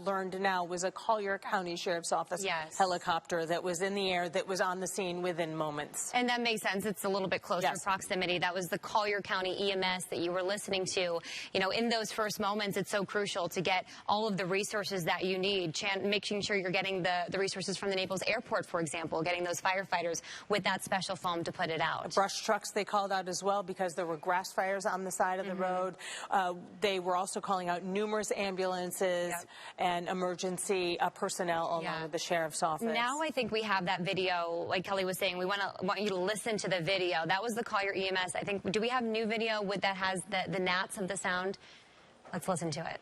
learned now was a Collier County Sheriff's Office helicopter that was in the air, that was on the scene within moments. And that makes sense. It's a little bit closer proximity. That was the Collier County EMS that you were listening to. You know, in those first moments, it's so crucial to get all of the resources that you need, making sure you're getting the resources from the Naples airport, for example, getting those firefighters with that special foam to put it out. Brush trucks they called out as well because there were grass fires on the side of the road. They were also calling out numerous ambulances and emergency personnel along with the sheriff's office. Now I think we have that video, like Kelly was saying. We want you to listen to the video. That was the Collier EMS. I think, do we have new video that has the gnats of the sound? Let's listen to it.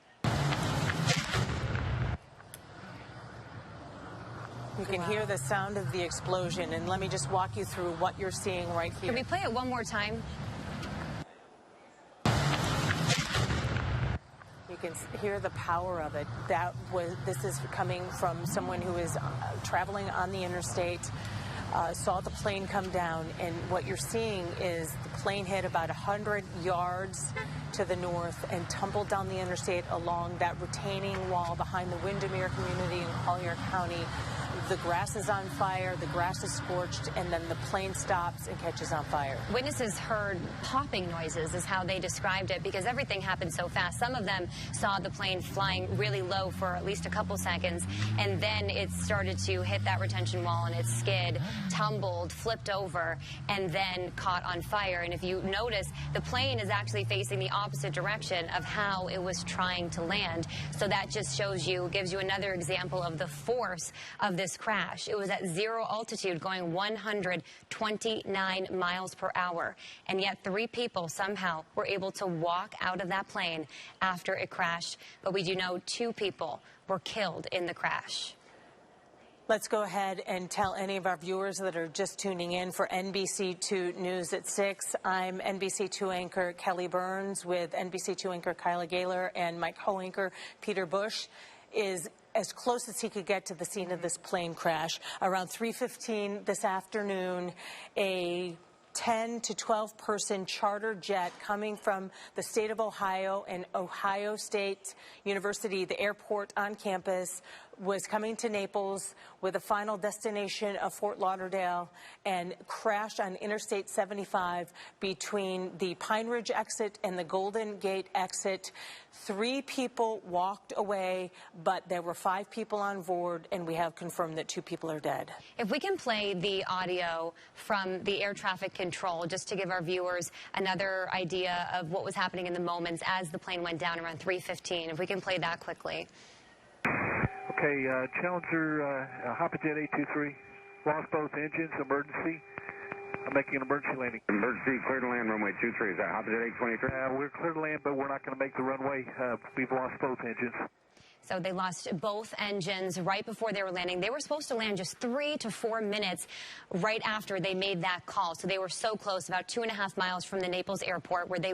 You can hear the sound of the explosion, and let me just walk you through what you're seeing right here. Can we play it one more time? You can hear the power of it. This is coming from someone who is traveling on the interstate, saw the plane come down, and what you're seeing is the plane hit about 100 yards to the north and tumbled down the interstate along that retaining wall behind the Windermere community in Collier County. The grass is on fire, the grass is scorched, and then the plane stops and catches on fire. Witnesses heard popping noises is how they described it, because everything happened so fast. Some of them saw the plane flying really low for at least a couple seconds, and then it started to hit that retention wall, and it skid, tumbled, flipped over, and then caught on fire. And if you notice, the plane is actually facing the opposite direction of how it was trying to land. So that just shows you, gives you another example of the force of this crash. It was at 0 altitude, going 129 miles per hour, and yet 3 people somehow were able to walk out of that plane after it crashed. But we do know 2 people were killed in the crash. Let's go ahead and tell any of our viewers that are just tuning in for NBC2 News at 6. I'm NBC2 anchor Kelly Burns with NBC2 anchor Kyla Gaylor, and my co-anchor Peter Bush is as close as he could get to the scene of this plane crash. Around 3:15 this afternoon, a 10 to 12 person charter jet coming from the state of Ohio and Ohio State University, the airport on campus, was coming to Naples with a final destination of Fort Lauderdale and crashed on Interstate 75 between the Pine Ridge exit and the Golden Gate exit. 3 people walked away, but there were 5 people on board, and we have confirmed that 2 people are dead. If we can play the audio from the air traffic control, just to give our viewers another idea of what was happening in the moments as the plane went down around 3:15. If we can play that quickly. Okay, Challenger, Hoppajet 823, lost both engines, emergency. I'm making an emergency landing. Emergency, clear to land, runway 23. Is that Hoppajet 823? We're clear to land, but we're not going to make the runway. We've lost both engines. So they lost both engines right before they were landing. They were supposed to land just 3 to 4 minutes right after they made that call. So they were so close, about 2.5 miles from the Naples airport, where they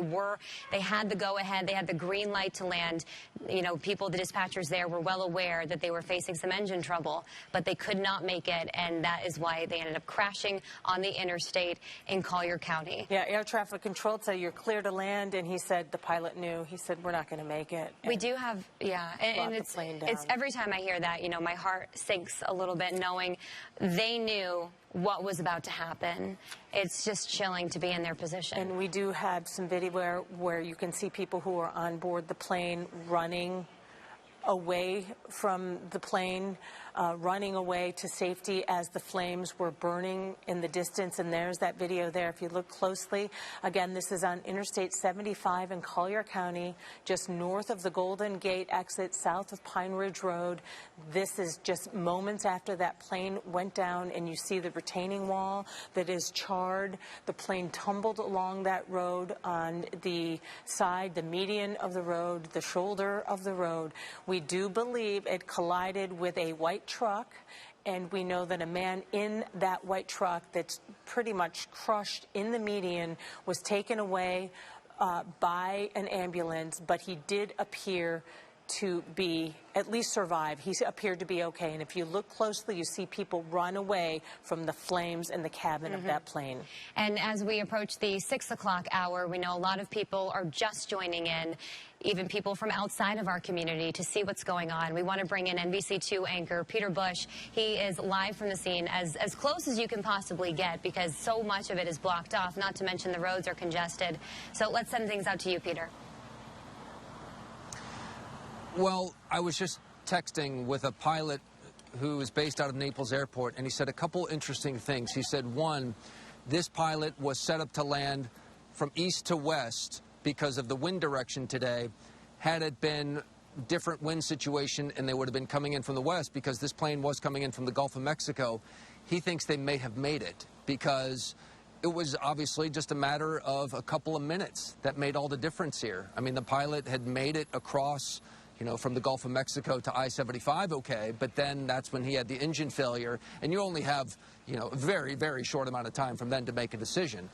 had the go-ahead, they had the green light to land. You know, people, the dispatchers there were well aware that they were facing some engine trouble, but they could not make it, and that is why they ended up crashing on the interstate in Collier County. Yeah, air traffic control said you're clear to land, and he said the pilot knew. He said we're not going to make it. We do have, and it's every time I hear that, you know, my heart sinks a little bit, knowing they knew what was about to happen. It's just chilling to be in their position. And we do have some video where you can see people who are on board the plane running away from the plane, running away to safety as the flames were burning in the distance. And there's that video there if you look closely. Again, this is on Interstate 75 in Collier County, just north of the Golden Gate exit, south of Pine Ridge Road. This is just moments after that plane went down, and you see the retaining wall that is charred. The plane tumbled along that road on the side, the median of the road, the shoulder of the road. We do believe it collided with a white truck, and we know that a man in that white truck that's pretty much crushed in the median was taken away by an ambulance, but he did appear to be, at least survive. He appeared to be okay. And if you look closely, you see people run away from the flames in the cabin of that plane. And as we approach the 6 o'clock hour, we know a lot of people are just joining in, even people from outside of our community, to see what's going on. We want to bring in NBC2 anchor Peter Bush. He is live from the scene as close as you can possibly get, because so much of it is blocked off, not to mention the roads are congested. So let's send things out to you, Peter. Well, I was just texting with a pilot who is based out of Naples Airport, and he said a couple interesting things. He said, one, this pilot was set up to land from east to west because of the wind direction today. Had it been different wind situation and they would have been coming in from the west, because this plane was coming in from the Gulf of Mexico, he thinks they may have made it, because it was obviously just a matter of a couple of minutes that made all the difference here. I mean, the pilot had made it across, you know, from the Gulf of Mexico to I-75 okay, but then that's when he had the engine failure, and you only have, you know, a very, very short amount of time from then to make a decision.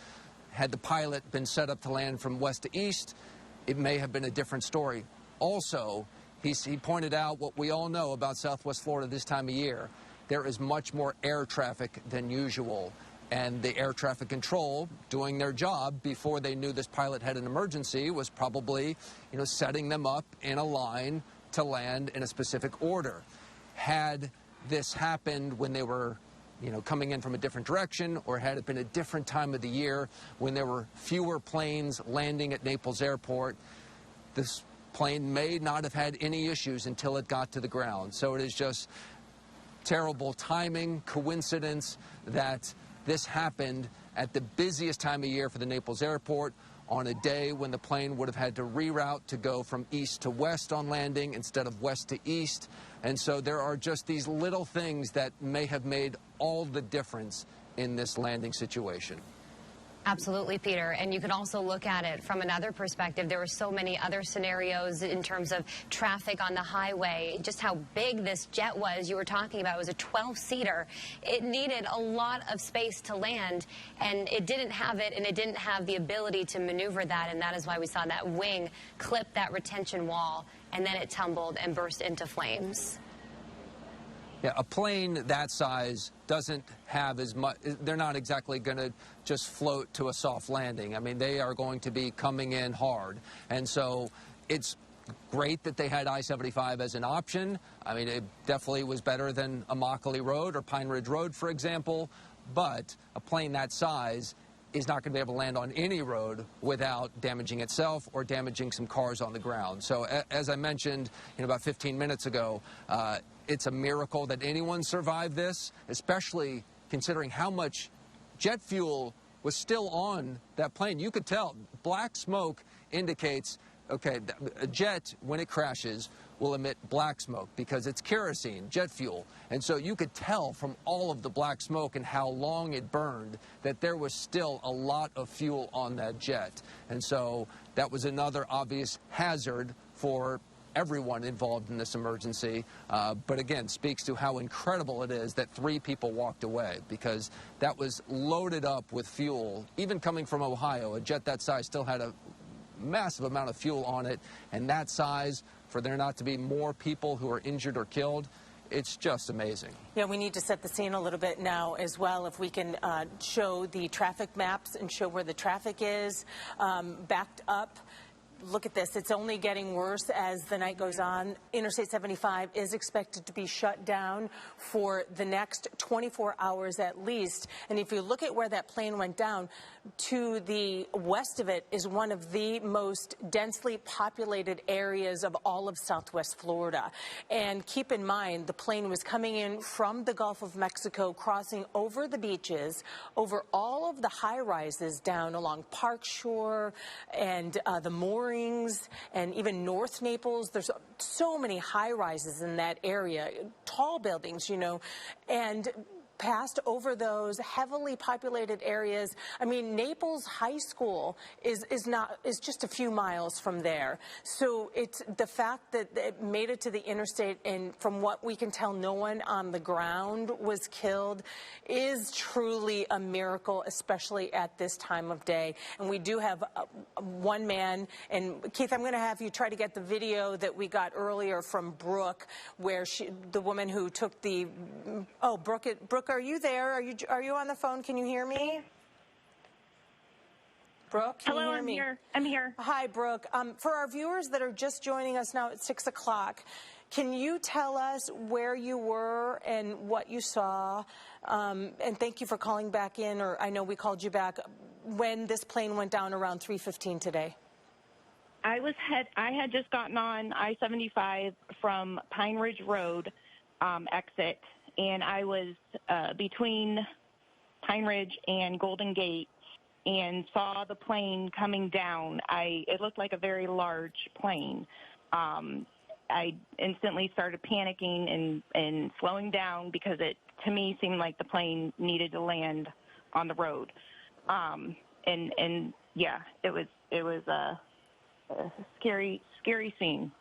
Had the pilot been set up to land from west to east, it may have been a different story. Also, he pointed out what we all know about Southwest Florida this time of year. There is much more air traffic than usual. And the air traffic control, doing their job before they knew this pilot had an emergency, was probably, you know, setting them up in a line to land in a specific order. Had this happened when they were, you know, coming in from a different direction, or had it been a different time of the year when there were fewer planes landing at Naples Airport, this plane may not have had any issues until it got to the ground. So it is just terrible timing, coincidence that this happened at the busiest time of year for the Naples Airport, on a day when the plane would have had to reroute to go from east to west on landing instead of west to east. And so there are just these little things that may have made all the difference in this landing situation. Absolutely, Peter. And you could also look at it from another perspective. There were so many other scenarios in terms of traffic on the highway, just how big this jet was. You were talking about it was a 12-seater. It needed a lot of space to land, and it didn't have it, and it didn't have the ability to maneuver that, and that is why we saw that wing clip that retention wall, and then it tumbled and burst into flames. Yeah, a plane that size doesn't have as much, they're not exactly going to just float to a soft landing. I mean, they are going to be coming in hard. And so it's great that they had I-75 as an option. I mean, it definitely was better than Immokalee Road or Pine Ridge Road, for example. But a plane that size is not going to be able to land on any road without damaging itself or damaging some cars on the ground. So as I mentioned, you know, about 15 minutes ago, it's a miracle that anyone survived this, especially considering how much jet fuel was still on that plane. You could tell. Black smoke indicates, okay, a jet, when it crashes, will emit black smoke because it's kerosene, jet fuel. And so you could tell from all of the black smoke and how long it burned that there was still a lot of fuel on that jet. And so that was another obvious hazard for everyone involved in this emergency, but again, speaks to how incredible it is that 3 people walked away, because that was loaded up with fuel. Even coming from Ohio, a jet that size still had a massive amount of fuel on it, and that size, for there not to be more people who are injured or killed, it's just amazing. Yeah, we need to set the scene a little bit now as well. If we can show the traffic maps and show where the traffic is backed up. Look at this. It's only getting worse as the night goes on. Interstate 75 is expected to be shut down for the next 24 hours at least. And if you look at where that plane went down, to the west of it is one of the most densely populated areas of all of Southwest Florida. And keep in mind, the plane was coming in from the Gulf of Mexico, crossing over the beaches, over all of the high-rises down along Park Shore and the moorings, and even North Naples. There's so many high-rises in that area, tall buildings, you know, and passed over those heavily populated areas. I mean, Naples High School is just a few miles from there. So it's the fact that it made it to the interstate, and from what we can tell, no one on the ground was killed, is truly a miracle, especially at this time of day. And we do have one man, and Keith, I'm going to have you try to get the video that we got earlier from Brooke, where the woman who took the, oh, Brooke, are you there? Are you on the phone? Can you hear me? Brooke, can Hello, you hear me? I'm here. Hi, Brooke. For our viewers that are just joining us now at 6 o'clock, can you tell us where you were and what you saw? And thank you for calling back in, or I know we called you back, when this plane went down around 3:15 today. I had just gotten on I-75 from Pine Ridge Road exit, and I was between Pine Ridge and Golden Gate, and saw the plane coming down. It looked like a very large plane. I instantly started panicking and slowing down, because it, to me, seemed like the plane needed to land on the road. And yeah, it was a scary scene.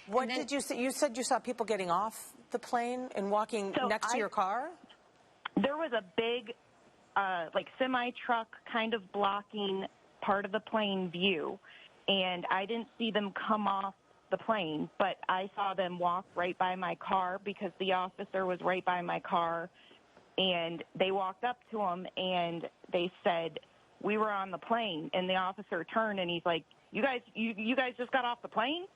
What did you see? You said you saw people getting off the plane and walking next to your car? There was a big, like, semi-truck kind of blocking part of the plane view, and I didn't see them come off the plane, but I saw them walk right by my car, because the officer was right by my car, and they walked up to him, and they said, "We were on the plane," and the officer turned, and he's like, you guys just got off the plane?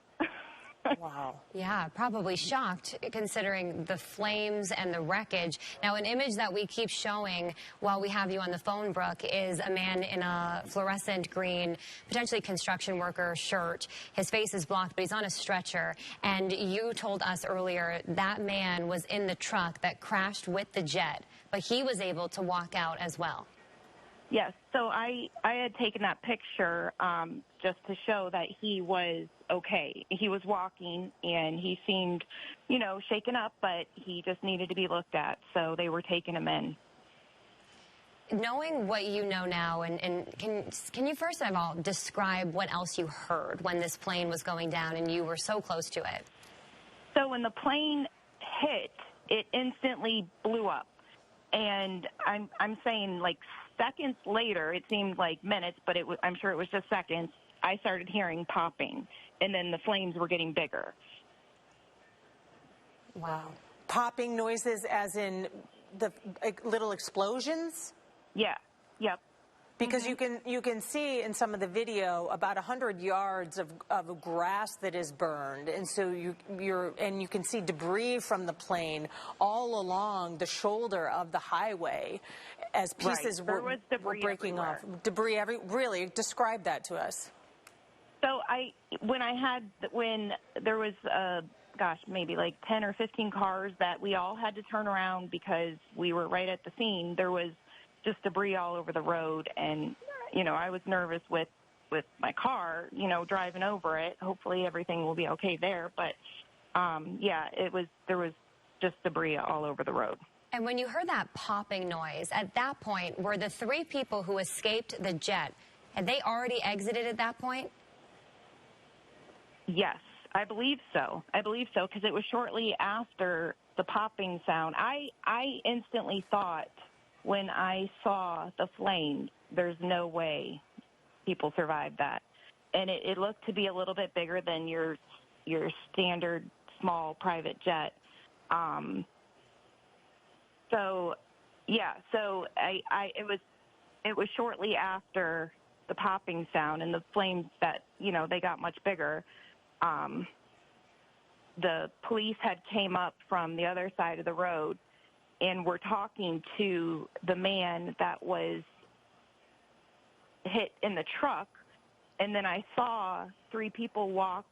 Wow. Yeah, probably shocked, considering the flames and the wreckage. Now, an image that we keep showing while we have you on the phone, Brooke, is a man in a fluorescent green, potentially construction worker shirt. His face is blocked, but he's on a stretcher. And you told us earlier that man was in the truck that crashed with the jet, but he was able to walk out as well. Yes, so I had taken that picture just to show that he was okay. He was walking, and he seemed, shaken up, but he just needed to be looked at, so they were taking him in. Knowing what you know now, and can you first of all describe what else you heard when this plane was going down and you were so close to it? So when the plane hit, it instantly blew up. And I'm saying, like, seconds later, it seemed like minutes, but I'm sure it was just seconds, I started hearing popping, and then the flames were getting bigger. Wow. Popping noises as in the little explosions? Yeah. Yep. Because you can see in some of the video about 100 yards of grass that is burned, and so you can see debris from the plane all along the shoulder of the highway as pieces were breaking off. Debris really, describe that to us. So when there was maybe like 10 or 15 cars that we all had to turn around because we were right at the scene, there was just debris all over the road, and I was nervous with my car, driving over it. Hopefully everything will be okay there, but there was just debris all over the road. And when you heard that popping noise, at that point, were the three people who escaped the jet, had they already exited at that point? Yes, I believe so. Because it was shortly after the popping sound. I instantly thought, when I saw the flame, there's no way people survived that. And it looked to be a little bit bigger than your standard small private jet. It was shortly after the popping sound and the flames that, they got much bigger. The police had came up from the other side of the road and were talking to the man that was hit in the truck. And then I saw three people walk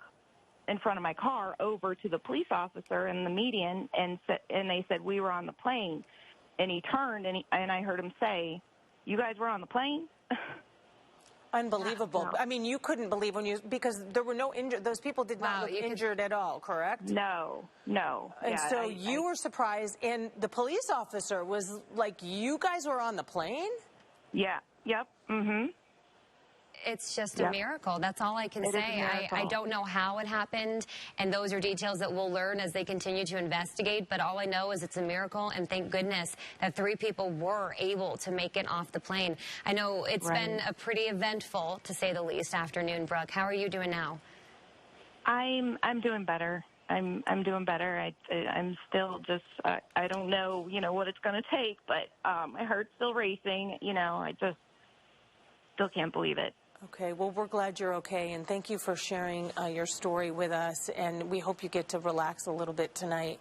in front of my car over to the police officer in the median, and they said, "We were on the plane." And he turned, and I heard him say, "You guys were on the plane?" Unbelievable. No. I mean, you couldn't believe because there were no injured. Those people did not look injured at all, correct? No. And so you were surprised, and the police officer was like, "You guys were on the plane?" Yeah. Yep. Mm-hmm. It's just a miracle. That's all I can say. I don't know how it happened, and those are details that we'll learn as they continue to investigate, but all I know is it's a miracle, and thank goodness that 3 people were able to make it off the plane. I know it's been a pretty eventful, to say the least, afternoon, Brooke. How are you doing now? I'm doing better. I'm doing better. I'm still just I don't know, what it's going to take, but my heart's still racing. I just still can't believe it. Okay, well, we're glad you're okay, and thank you for sharing your story with us, and we hope you get to relax a little bit tonight.